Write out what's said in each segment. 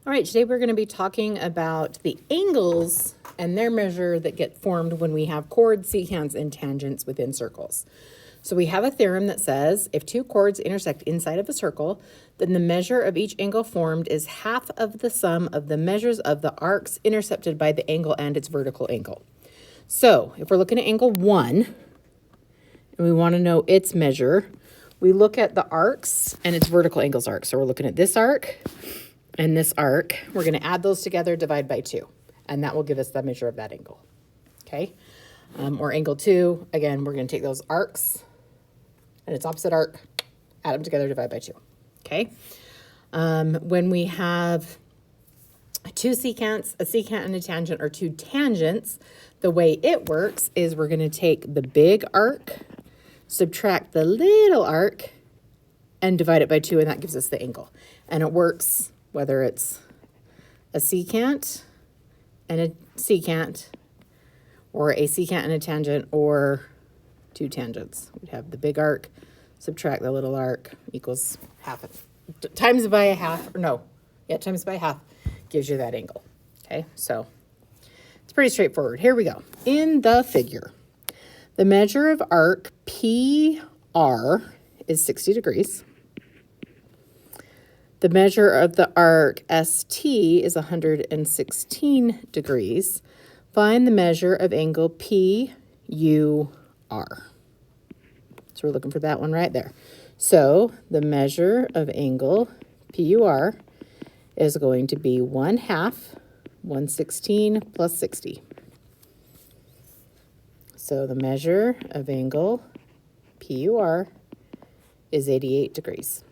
All right, today we're going to be talking about the angles and their measure that get formed when we have chords, secants, and tangents within circles. So we have a theorem that says if two chords intersect inside of a circle, then the measure of each angle formed is half of the sum of the measures of the arcs intercepted by the angle and its vertical angle. So if we're looking at angle 1 and we want to know its measure, we look at the arcs and its vertical angles arc. So we're looking at this arc and this arc. We're going to add those together, divide by 2, and that will give us the measure of that angle. Okay, or angle 2, again, we're going to take those arcs and its opposite arc, add them together, divide by 2. Okay, when we have two secants, a secant and a tangent, or two tangents, the way it works is we're going to take the big arc, subtract the little arc, and divide it by 2, and that gives us the angle. And it works whether it's a secant and a secant, or a secant and a tangent, or two tangents. We'd have the big arc, subtract the little arc, equals half it. Times by a half, or no, yeah, times by half gives you that angle. Okay, so it's pretty straightforward. Here we go. In the figure, the measure of arc PR is 60 degrees. The measure of the arc ST is 116 degrees. Find the measure of angle PUR. So we're looking for that one right there. So the measure of angle PUR is going to be 1/2 116 plus 60. So the measure of angle PUR is 88 degrees.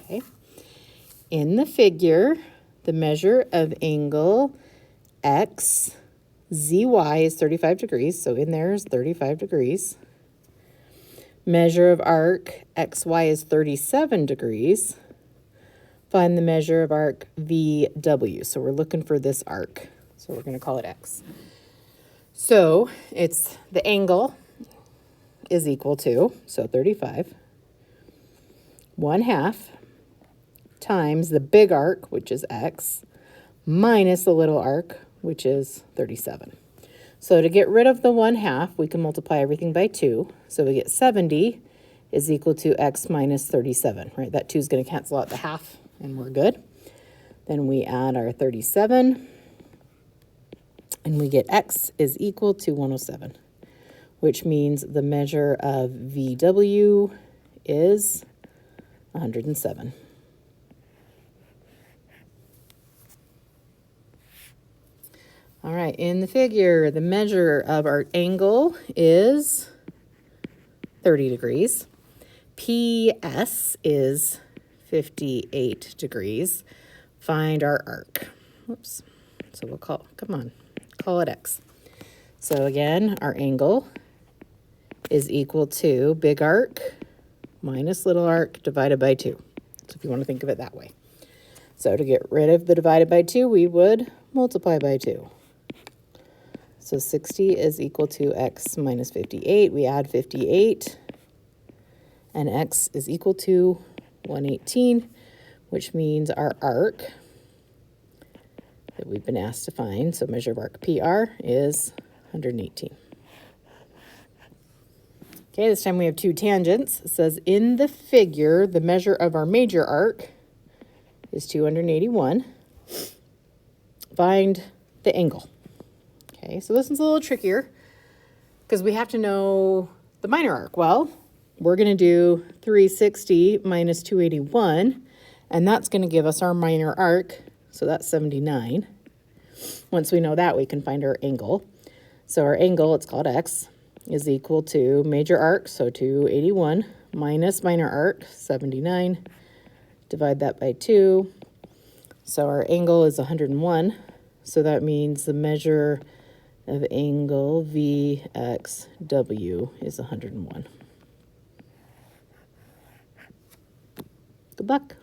Okay. In the figure, the measure of angle XZY is 35 degrees. So in there is 35 degrees. Measure of arc XY is 37 degrees. Find the measure of arc VW. So we're looking for this arc. So we're going to call it X. So it's the angle is equal to, so 35, 1/2 times the big arc, which is X, minus the little arc, which is 37. So to get rid of the 1/2, we can multiply everything by 2. So we get 70 is equal to X minus 37, right? That 2 is going to cancel out the half, and we're good. Then we add our 37, and we get X is equal to 107, which means the measure of VW is 107. All right, in the figure, the measure of our angle is 30 degrees. PS is 58 degrees. Find our arc. Whoops. So we'll call it X. So again, our angle is equal to big arc minus little arc divided by 2. So if you want to think of it that way. So to get rid of the divided by 2, we would multiply by 2. So 60 is equal to X minus 58. We add 58, and X is equal to 118, which means our arc that we've been asked to find, so measure of arc PR, is 118. Okay, this time we have two tangents. It says in the figure, the measure of our major arc is 281. Find the angle. Okay, so this one's a little trickier because we have to know the minor arc. Well, we're going to do 360 minus 281, and that's going to give us our minor arc, so that's 79. Once we know that, we can find our angle. So our angle, it's called X, is equal to major arc, so 281, minus minor arc, 79. Divide that by 2. So our angle is 101, so that means the measure of angle VXW is 101. Good luck.